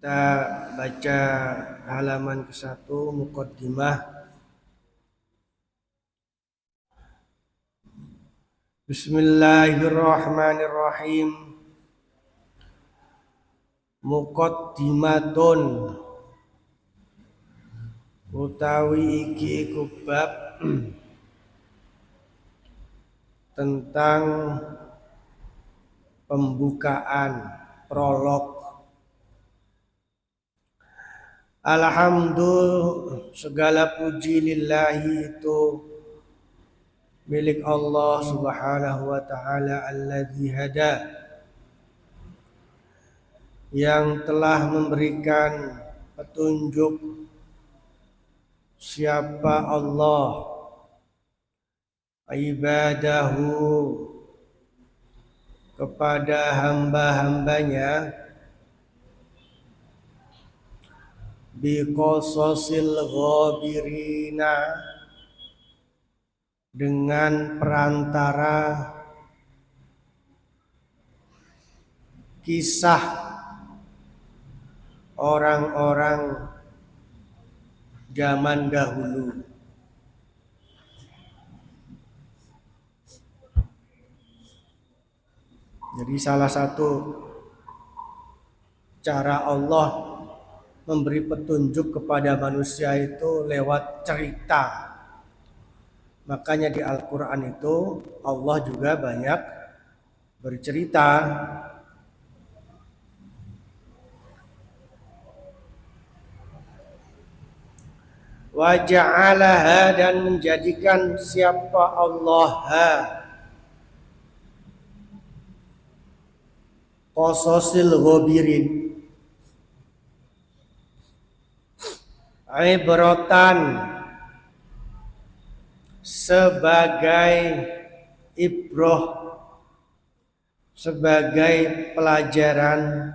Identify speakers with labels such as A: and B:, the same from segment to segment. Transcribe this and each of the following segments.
A: Kita baca halaman ke-1 muqaddimah. Bismillahirrahmanirrahim. Muqaddimatun utawi iki iku bab tentang pembukaan, prolog. Alhamdulillah, segala puji lillahi itu milik Allah Subhanahu wa taala alladzi hada, yang telah memberikan petunjuk. Siapa Allah? Ibadahu, kepada hamba-hambanya, biqasasil ghabirina, dengan perantara kisah orang-orang zaman dahulu. Jadi salah satu cara Allah memberi petunjuk kepada manusia itu lewat cerita. Makanya di Al-Quran itu Allah juga banyak bercerita. Wa ja'alaha, dan menjadikan siapa Allah qasasil ghabirin, ibratan, sebagai ibroh, sebagai pelajaran,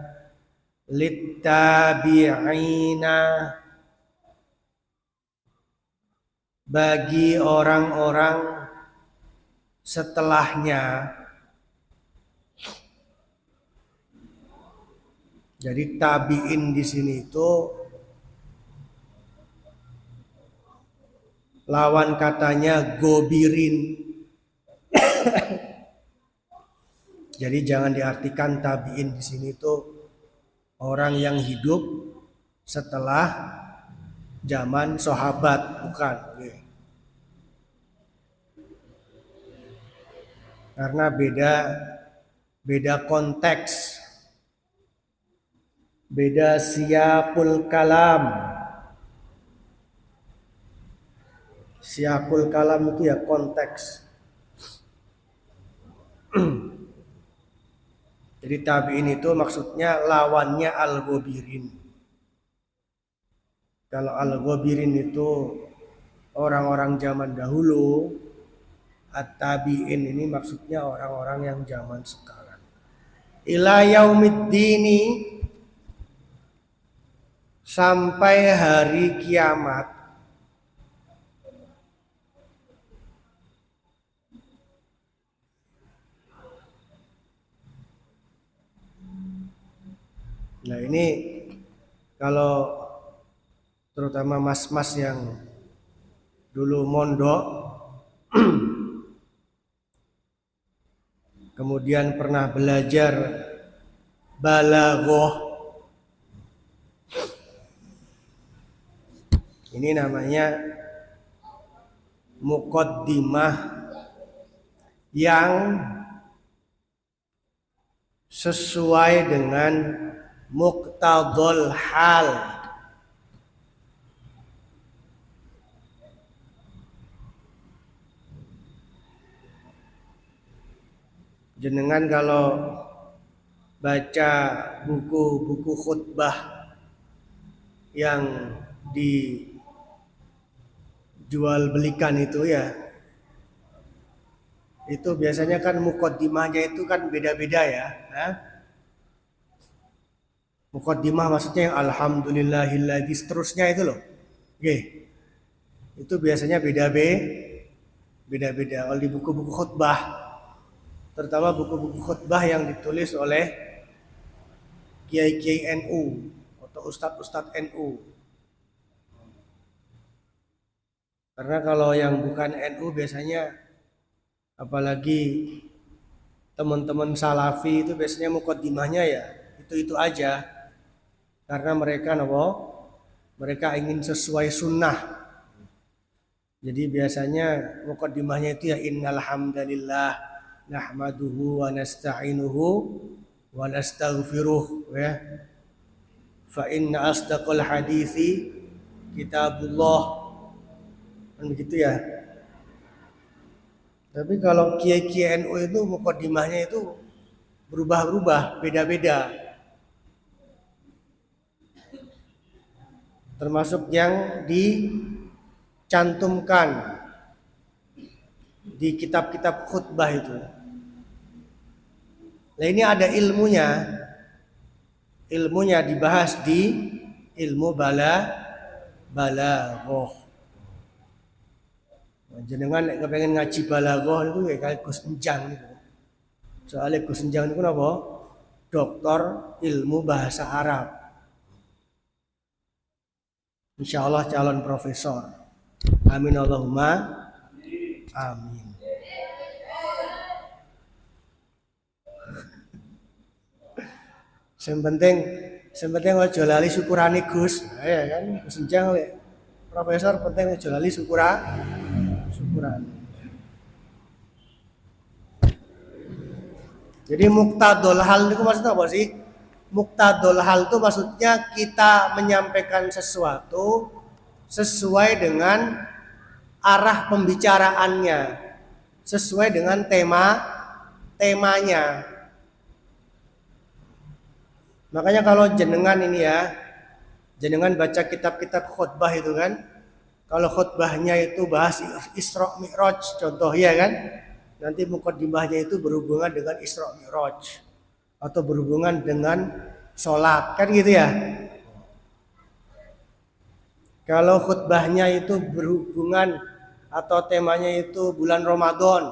A: littabi'ina, bagi orang-orang setelahnya. Jadi tabi'in di sini itu lawan katanya gobirin. Jadi jangan diartikan tabi'in di sini itu orang yang hidup setelah zaman sahabat, bukan. Karena beda konteks, beda siyaqul kalam. Siyaqul kalam itu ya konteks. Jadi tabi'in itu maksudnya lawannya al-ghabirin. Kalau al-ghabirin itu orang-orang zaman dahulu, at-tabi'in ini maksudnya orang-orang yang zaman sekarang. Ila yaumiddini, sampai hari kiamat. Nah ini kalau terutama mas-mas yang dulu mondok kemudian pernah belajar balaghah, ini namanya muqaddimah yang sesuai dengan muqtadul hal. Jenengan kalau baca buku-buku khutbah yang dijual belikan itu ya, itu biasanya kan muqaddimahnya itu kan beda-beda ya. Muqaddimah maksudnya yang alhamdulillahilladzi seterusnya itu loh. Itu biasanya beda-beda. Kalau di buku-buku khutbah, terutama buku-buku khutbah yang ditulis oleh kiai-kiai NU atau ustadz-ustadz NU. Karena kalau yang bukan NU biasanya, apalagi teman-teman salafi itu biasanya mukaddimahnya ya itu aja. Karena mereka ingin sesuai sunnah. Jadi biasanya mukaddimahnya itu ya innal hamdalillah nahmaduhu wa nasta'inuhu wa nastaghfiruh ya. Fa inna asdaqal hadithi kitabullah. Kan begitu ya. Tapi kalau kiai-kiai NU itu mukaddimahnya itu berubah-ubah, beda-beda. Termasuk yang dicantumkan di kitab-kitab khutbah itu. Nah ini ada ilmunya. Ilmunya dibahas di ilmu balaghah. Jenengan nek kepengen ngaji balaghah niku ya kaya Gus Enjang niku. Soalnya Gus Enjang niku napa? Doktor ilmu bahasa Arab. Insyaallah calon profesor. Amin Allahumma amin. Yang penting aja lali syukurane Gus. Ya kan Gus Enjang lek profesor penting aja lali syukuran. Jadi muktadul hal itu maksudnya apa sih? Muktadul hal itu maksudnya kita menyampaikan sesuatu sesuai dengan arah pembicaraannya, sesuai dengan temanya. Makanya kalau jenengan ini ya, jenengan baca kitab-kitab khutbah itu kan, kalau khutbahnya itu bahas Isra Mi'raj contoh ya kan, nanti mukaddimahnya itu berhubungan dengan Isra Mi'raj atau berhubungan dengan sholat kan gitu ya. Kalau khutbahnya itu berhubungan atau temanya itu bulan Ramadan,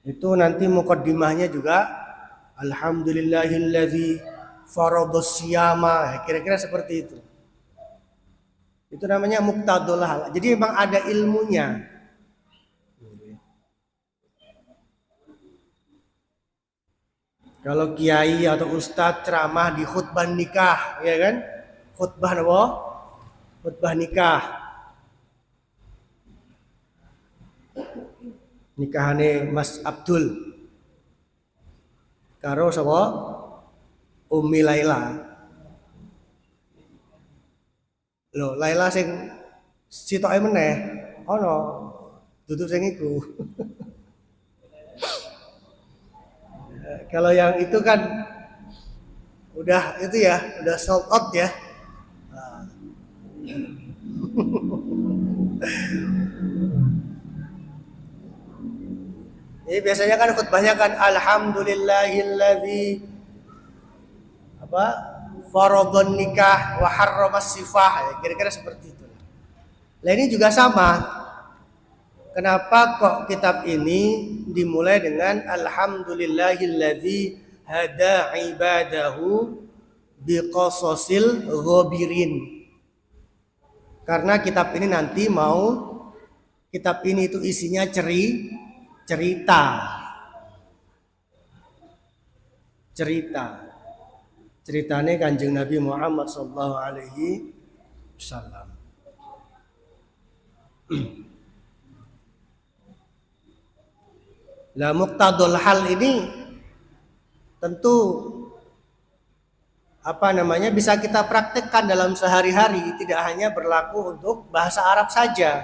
A: itu nanti mukaddimahnya juga Alhamdulillahilladzi faradhas siyama, kira-kira seperti itu. Itu namanya muktadul hal. Jadi memang ada ilmunya. Kalau kiai atau ustadz ceramah di khutbah nikah, ya kan? Khutbah apa? Khutbah nikah. Nikahane Mas Abdul karo sapa? Ummi Laila. Loh, Laila sing sitoke meneh. Ono dudu sing iku. Kalau yang itu kan udah itu ya, udah sold out ya. Jadi biasanya kan khutbahnya kan alhamdulillahilladzi apa? Faradhon nikah wa harramas sifah, ya, kira-kira seperti itu. Nah, ini juga sama. Kenapa kok kitab ini dimulai dengan alhamdulillahilladzi hada ibadahu biqasasil ghabirin. Karena kitab ini nanti kitab ini itu isinya cerita. Ceritanya Kanjeng Nabi Muhammad sallallahu alaihi wasallam. Lah muktadul hal ini tentu bisa kita praktekkan dalam sehari-hari, tidak hanya berlaku untuk bahasa Arab saja.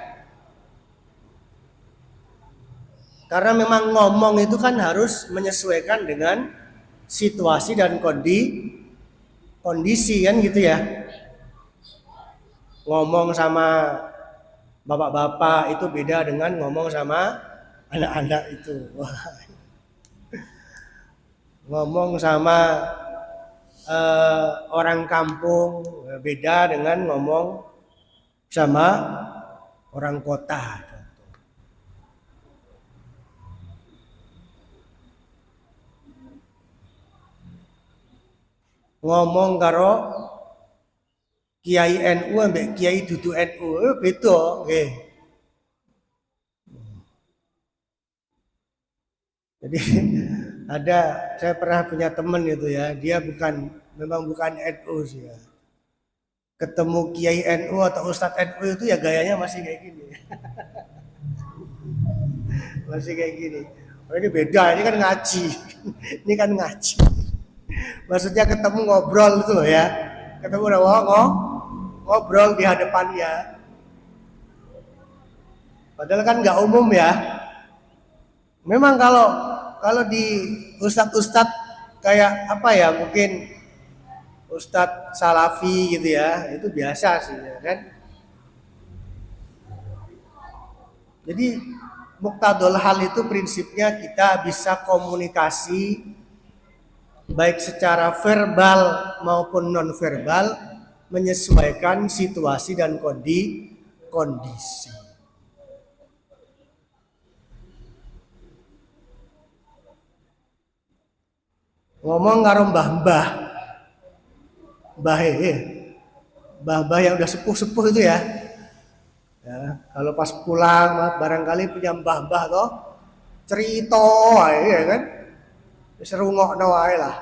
A: Karena memang ngomong itu kan harus menyesuaikan dengan situasi dan kondisi kan gitu ya. Ngomong sama bapak-bapak itu beda dengan ngomong sama anak-anak itu. Ngomong sama orang kampung beda dengan ngomong sama orang kota. ngomong karo Kiai NU ambek Kiai dudu NU beda nggih. Jadi ada saya pernah punya teman itu ya, dia memang bukan NU sih ya. Ketemu Kiai NU atau Ustadz NU itu ya gayanya masih kayak gini. Masih kayak gini. Oh, ini beda, ini kan ngaji. Ini kan ngaji. Maksudnya ketemu ngobrol itu loh ya. Ketemu ngobrol di hadapannya. Padahal kan nggak umum ya. Memang kalau di ustadz-ustadz kayak apa ya, mungkin ustadz salafi gitu ya, itu biasa sih ya kan. Jadi muktadul hal itu prinsipnya kita bisa komunikasi baik secara verbal maupun non verbal menyesuaikan situasi dan kondisi. Ngomong karo mbah-mbah. Mbah yang udah sepuh-sepuh itu ya. Ya, kalau pas pulang barangkali punya mbah-mbah toh cerita ae ya kan. Wis rungokno wae lah,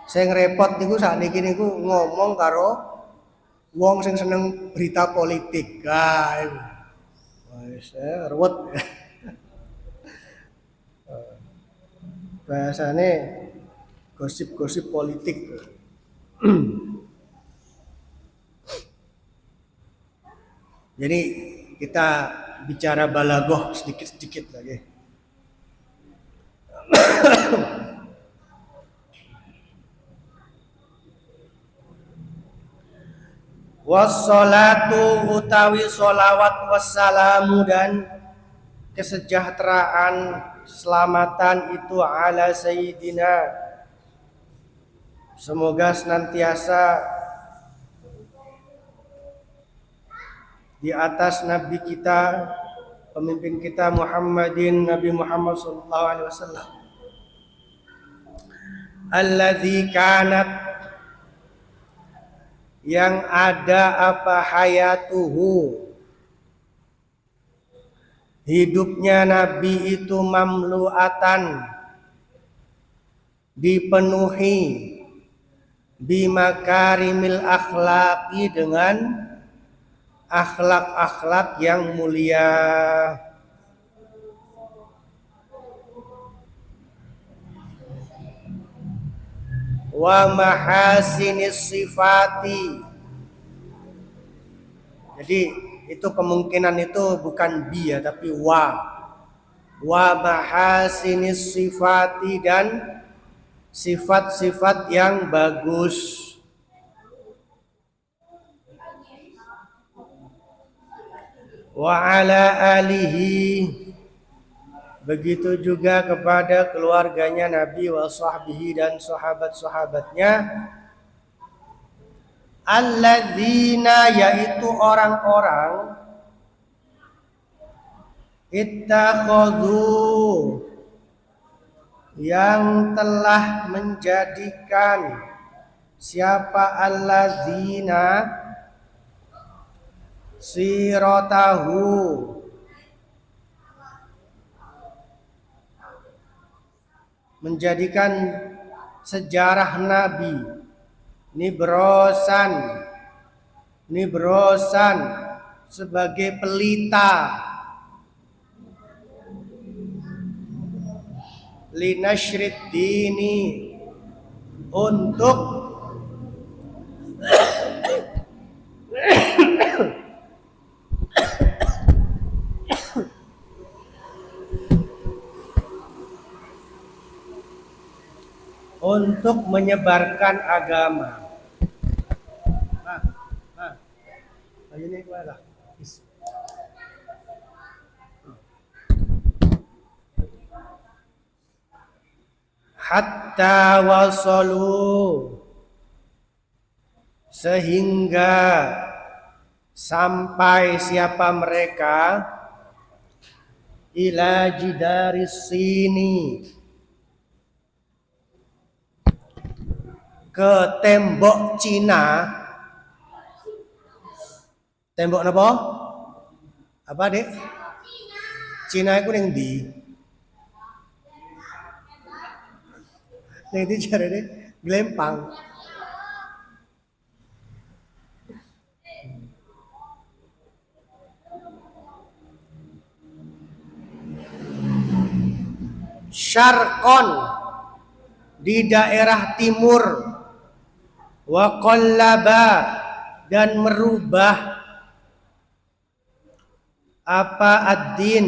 A: Sing repot niku sakniki niku ngomong karo wong sing seneng berita politik. Wis ruwet. Bahasane gosip-gosip politik. Jadi kita bicara balagoh sedikit-sedikit lagi. Wassalatu utawi solawat wassalamu dan kesejahteraan keselamatan itu ala sayyidina, semoga senantiasa di atas nabi kita, pemimpin kita Muhammadin, Nabi Muhammad sallallahu alaihi wasallam, alladzi kanat, yang ada apa hayatuhu, hidupnya Nabi itu mamluatan, dipenuhi bimakarimil akhlaqi, dengan akhlak-akhlak yang mulia, wa mahasinis sifati. Jadi itu kemungkinan itu bukan bi ya, tapi wa mahasinis sifati, dan sifat-sifat yang bagus. Wa ala alihi, begitu juga kepada keluarganya Nabi, wa sahbihi, dan sahabat-sahabatnya, alladzina, yaitu orang-orang, ittakhadhu, yang telah menjadikan, siapa alladzina, siratahu, menjadikan sejarah Nabi, nibrosan sebagai pelita, linashrid dini, untuk menyebarkan agama. Ini gimana? Hatta wasalu, sehingga sampai siapa mereka ila jidaris sini, ke tembok Cina. Tembok apa? Apa, Dek? Cina itu yang di. Yang itu cara deh, Glempang. Syarqon, di daerah timur, wa qallaba, dan merubah apa ad-din,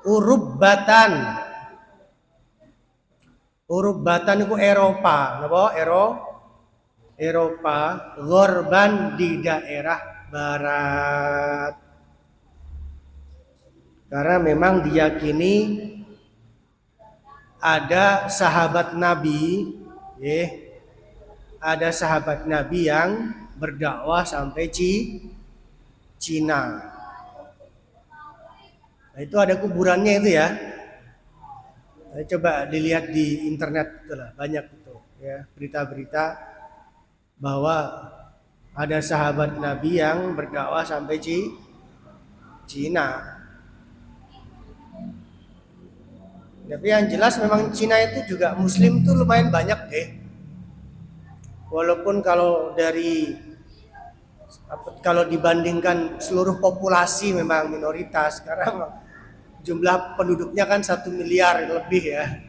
A: urubbatan. Urubbatan itu Eropa, napa? Eropa, ghorban, di daerah barat. Karena memang diyakini ada sahabat Nabi, ada sahabat Nabi yang berdakwah sampai Cina. Nah, itu ada kuburannya itu ya. Nah, coba dilihat di internet, itulah banyak itu ya, berita-berita bahwa ada sahabat Nabi yang berdakwah sampai Cina. Tapi yang jelas memang Cina itu juga Muslim tuh lumayan banyak deh. Walaupun kalau dibandingkan seluruh populasi memang minoritas, karena jumlah penduduknya kan 1 miliar lebih ya.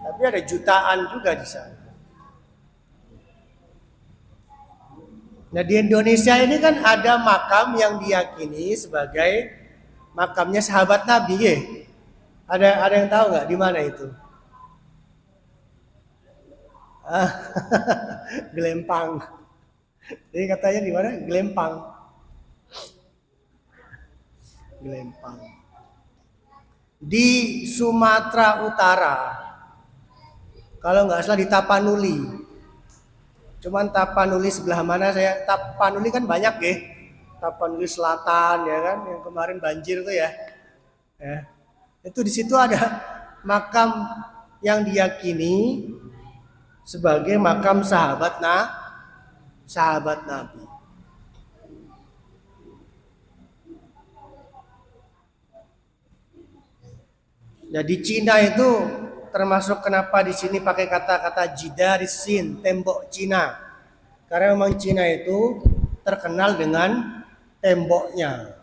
A: Tapi ada jutaan juga di sana. Nah, di Indonesia ini kan ada makam yang diyakini sebagai makamnya sahabat Nabi ya. Ada yang tahu nggak di mana itu? Glempang. Jadi katanya di mana? Glempang. Glempang. Di Sumatera Utara. Kalau nggak salah di Tapanuli. Cuman Tapanuli sebelah mana saya? Tapanuli kan banyak ya. Tapanuli Selatan ya kan, yang kemarin banjir tuh ya. Itu di situ ada makam yang diyakini sebagai makam sahabat Nabi. Nah, di Cina itu termasuk kenapa di sini pakai kata-kata jidarisin, tembok Cina. Karena memang Cina itu terkenal dengan temboknya.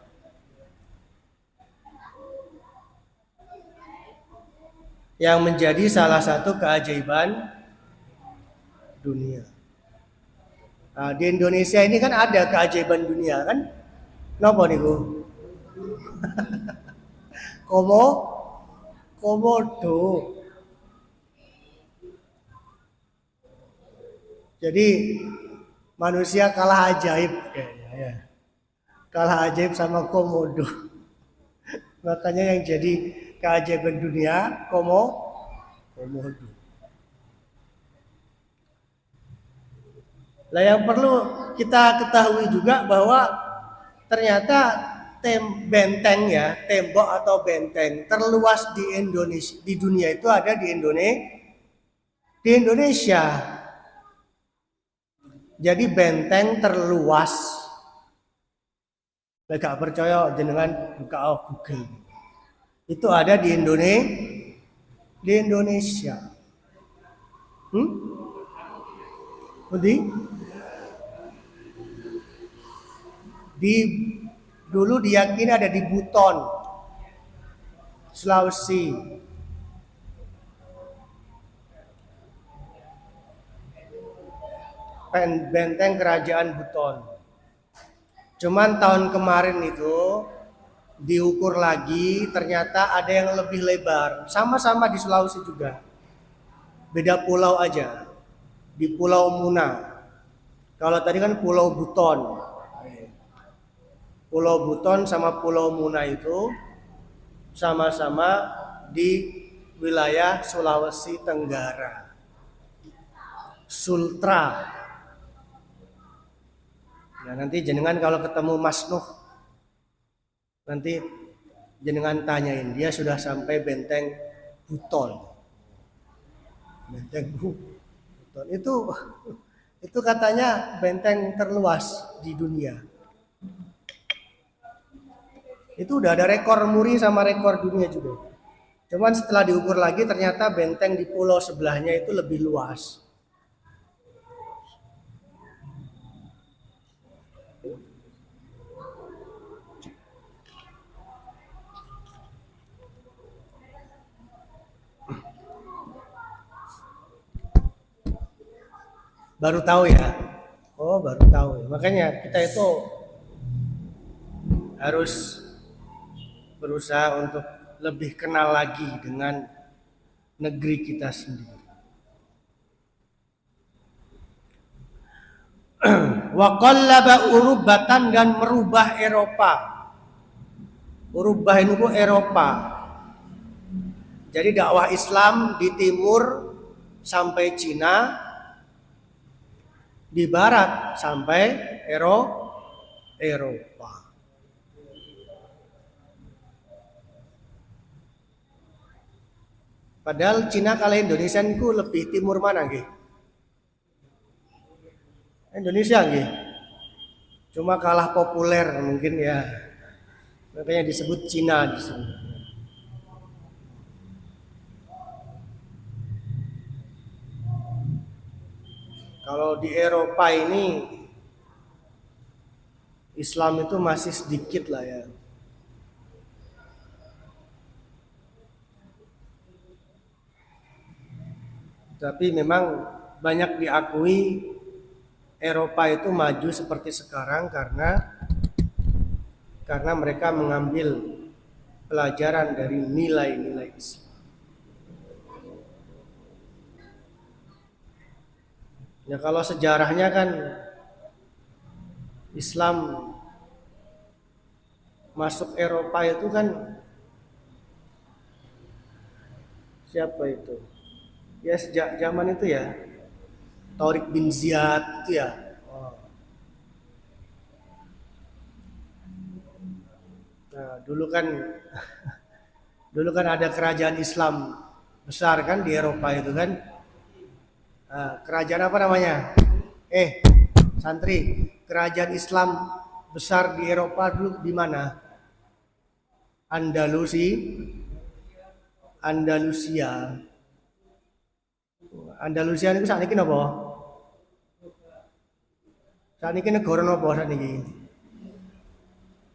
A: Yang menjadi salah satu keajaiban dunia. Nah, di Indonesia ini kan ada keajaiban dunia kan? Napa niku? Komodo. Jadi manusia kalah ajaib kayaknya ya. Kalah ajaib sama komodo. Makanya yang jadi keajaiban dunia komodo. Nah, yang perlu kita ketahui juga bahwa ternyata benteng ya, tembok atau benteng terluas di Indonesia, di dunia itu ada di Indonesia. Jadi benteng terluas. Gak percaya jenengan buka Google. Itu ada di Indonesia. Dulu diyakini ada di Buton, Sulawesi. Benteng kerajaan Buton. Cuman tahun kemarin itu diukur lagi, ternyata ada yang lebih lebar. Sama-sama di Sulawesi juga. Beda pulau aja. Di Pulau Muna. Kalau tadi kan Pulau Buton. Pulau Buton sama Pulau Muna itu sama-sama di wilayah Sulawesi Tenggara. Sultra. Nah, nanti jenengan kalau ketemu Mas Nuh, nanti jenengan tanyain dia sudah sampai benteng Buton. Benteng Buton itu katanya benteng terluas di dunia. Itu udah ada rekor muri sama rekor dunia juga. Cuman setelah diukur lagi ternyata benteng di pulau sebelahnya itu lebih luas. Baru tahu ya? Oh, baru tahu. Makanya kita itu harus berusaha untuk lebih kenal lagi dengan negeri kita sendiri. Wa qallaba urubatan, dan merubah Eropa. Urubah itu Eropa. Jadi dakwah Islam di timur sampai Cina, di barat sampai Eropa. Padahal Cina kalau Indonesia itu lebih timur mana nggih? Indonesia nggih. Cuma kalah populer mungkin ya. Makanya disebut Cina di sini. Kalau di Eropa ini Islam itu masih sedikit lah ya. Tapi memang banyak diakui Eropa itu maju seperti sekarang karena mereka mengambil pelajaran dari nilai-nilai Islam. Ya kalau sejarahnya kan Islam masuk Eropa itu kan siapa itu? Ya sejak zaman itu ya, Tariq bin Ziyad itu ya. Oh. Nah, dulu kan ada kerajaan Islam besar kan di Eropa itu kan. Nah, kerajaan apa namanya? Santri, kerajaan Islam besar di Eropa dulu di mana? Andalusia. Andalusia niku sakniki napa? Sakniki negara napa sakniki?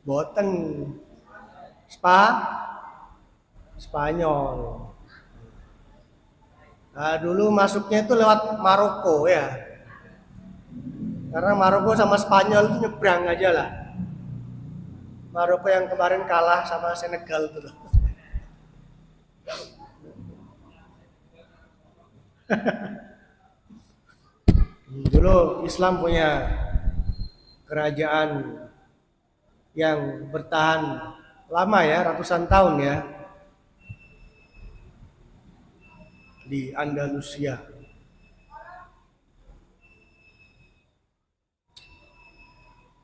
A: Boten Spanyol. Nah, dulu masuknya itu lewat Maroko ya. Karena Maroko sama Spanyol itu nyebrang aja lah. Maroko yang kemarin kalah sama Senegal itu loh. Dulu Islam punya kerajaan yang bertahan lama ya, ratusan tahun ya, di Andalusia.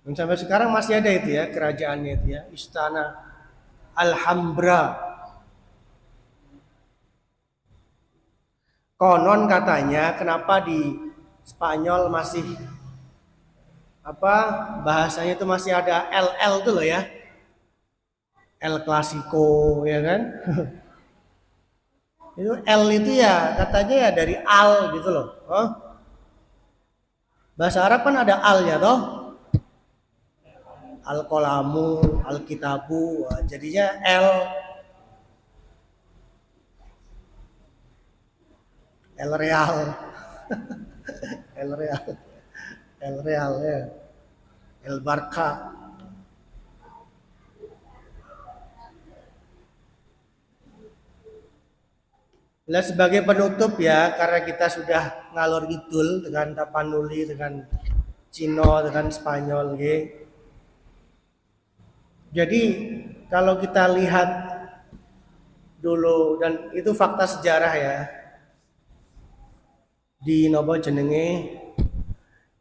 A: Dan sampai sekarang masih ada itu ya, kerajaannya itu ya, Istana Alhambra. Konon katanya kenapa di Spanyol masih bahasanya itu masih ada LL tuh loh ya, El Clasico ya kan. Itu L itu ya katanya ya dari al gitu loh. Bahasa Arab kan ada al ya toh, al kolamu, al kitabu, jadinya El Real. El Real. El Real ya. El Barca. Nah, sebagai penutup ya, karena kita sudah ngalor ngidul dengan Tapanuli, dengan Cino, dengan Spanyol gitu. Jadi kalau kita lihat dulu, dan itu fakta sejarah ya, di nopo jenenge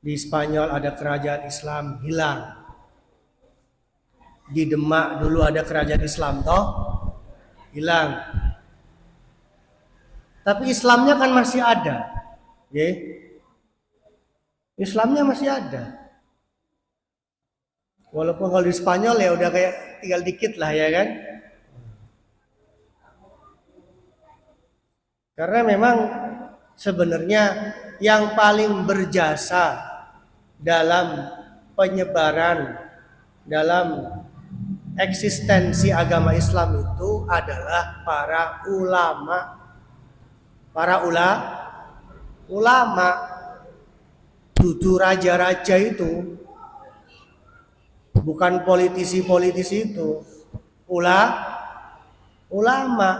A: Di Spanyol ada kerajaan Islam, hilang. Di Demak dulu ada kerajaan Islam, toh hilang. Tapi Islamnya kan masih ada, ya. Islamnya masih ada. Walaupun kalau di Spanyol ya udah kayak tinggal dikit lah ya kan. Karena memang sebenarnya yang paling berjasa dalam penyebaran, dalam eksistensi agama Islam itu adalah para ulama. Para ulama, dudu raja-raja itu, bukan politisi-politisi itu, ulama.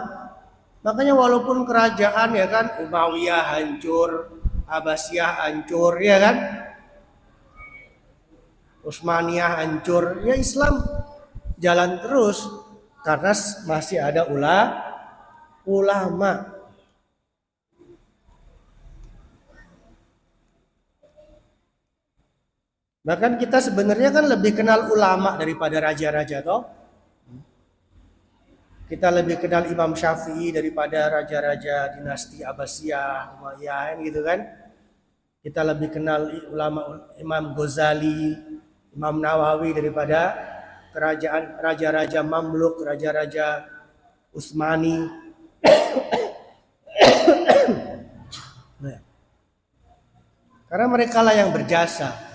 A: Makanya walaupun kerajaan ya kan Umayyah hancur, Abbasiyah hancur ya kan, Utsmaniyah hancur, ya Islam jalan terus karena masih ada ulama. Bahkan kita sebenarnya kan lebih kenal ulama daripada raja-raja toh. Kita lebih kenal Imam Syafi'i daripada raja-raja dinasti Abbasiyah, Umayyah gitu kan. Kita lebih kenal ulama Imam Ghazali, Imam Nawawi daripada kerajaan raja-raja Mamluk, raja-raja Utsmani. Nah, karena mereka lah yang berjasa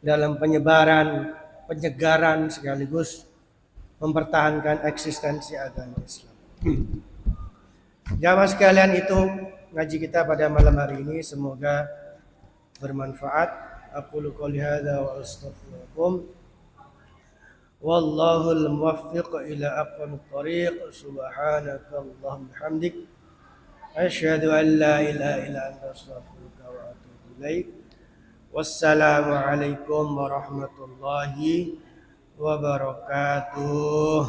A: dalam penyebaran, penyegaran sekaligus mempertahankan eksistensi agama Islam. Jamaah sekalian, itu ngaji kita pada malam hari ini, semoga bermanfaat. Aqulu qouli hadza wa astaghfirullakum. Wallahul muwaffiq ila aqwamit thoriq. Subhanakallahumma hamdik, asyhadu an la ilaha illa anta astaghfiruka wa atubu ilaik. Wassalamualaikum warahmatullahi wabarakatuh.